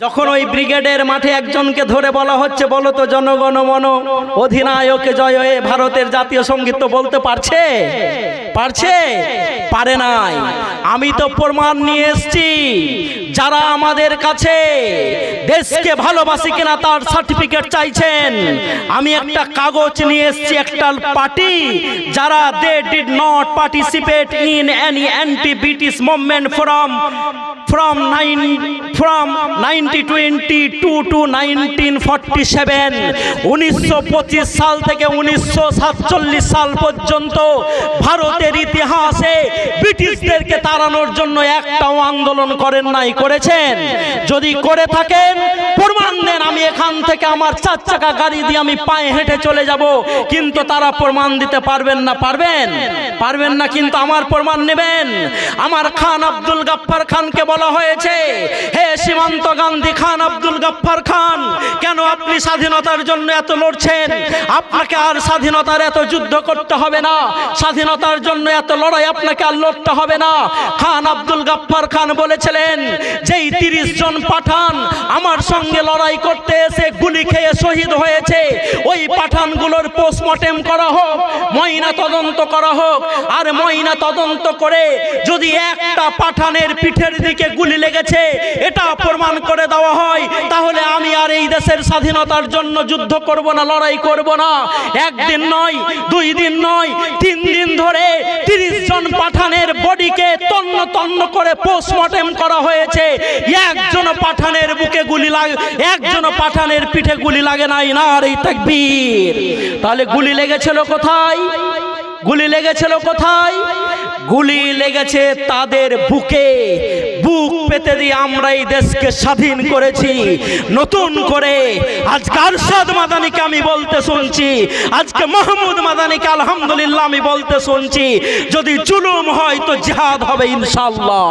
যখন ওই ব্রিগেডের মাঠে একজনকে ধরে বলা হচ্ছে, বলো তো জনগণ মন অধিনায়কে জয় হয়ে ভারতের জাতীয় সঙ্গীত তো বলতে পারছে? পারে নাই। আমি তো প্রমাণ নিয়ে এসেছি, যারা আমাদের কাছে দেশকে ভালোবাসি কিনা তার সার্টিফিকেট চাইছেন, আমি একটা কাগজ নিয়ে এসেছি, একটা পার্টি যারা they did not participate in any anti-British movement from 1922 to 1947, 1925 সাল থেকে 1947 সাল পর্যন্ত ভারতের ইতিহাসে ব্রিটিশদেরকে তাড়ানোর জন্য একটাও আন্দোলন করেন নাই, করেছেন? যদি করে থাকেন প্রমাণ দেন। আমি এখান থেকে আমার 4 চাকা গাড়ি দিয়ে আমি পায়ে হেঁটে চলে যাব, কিন্তু তারা প্রমাণ দিতে পারবেন না। পারবেন না, কিন্তু আমার প্রমাণ নেবেন। আমার খান আব্দুল গাফফার খানকে বলা হয়েছে, হে সীমান্ত গান্ধী খান আব্দুল গাফফার খান, কেন আপনি স্বাধীনতার জন্য এত লড়ছেন? আপনাকে আর স্বাধীনতার এত যুদ্ধ করতে হবে না, স্বাধীনতার জন্য এত লড়াই আপনাকে আর লড়তে হবে না। খান আব্দুল গাফফার খান বলেছিলেন, যেই 30 জন পাঠান আমার সঙ্গে লড়াই করতে এসে গুলি খেয়ে শহীদ হয়েছে, ওই পাঠানগুলোর পোস্টমর্টেম করা হোক, ময়না তদন্ত করা হোক। আর ময়না তদন্ত করে যদি একটা পাঠানের পিঠের দিকে গুলি লেগেছে এটা প্রমাণ করে দেওয়া হয়, তাহলে আমি আর এই দেশের স্বাধীনতার জন্য যুদ্ধ করব না, লড়াই করব না। একদিন নয়, 2 দিন নয়, 3 দিন ধরে 30 জন পাঠানের বডিকে তন্ন তন্ন করে পোস্টমর্টেম করা হয়েছে। একজন পাঠানের বুকে গুলি লাগে, একজন পাঠানের পিঠে গুলি লাগে নাই। নারে তাকবীর। তাহলে গুলি লেগেছিল কোথায়? গুলি লেগেছে তাদের বুকে। বুক পেতে দিয়ে আমরা এই দেশকে স্বাধীন করেছি নতুন করে। আজকে আরশাদ মাদানিকে আমি বলতে শুনছি, আজকে মাহমুদ মাদানিকে আলহামদুলিল্লাহ আমি বলতে শুনছি, যদি জুলুম হয় তো জিহাদ হবে ইনশাআল্লাহ।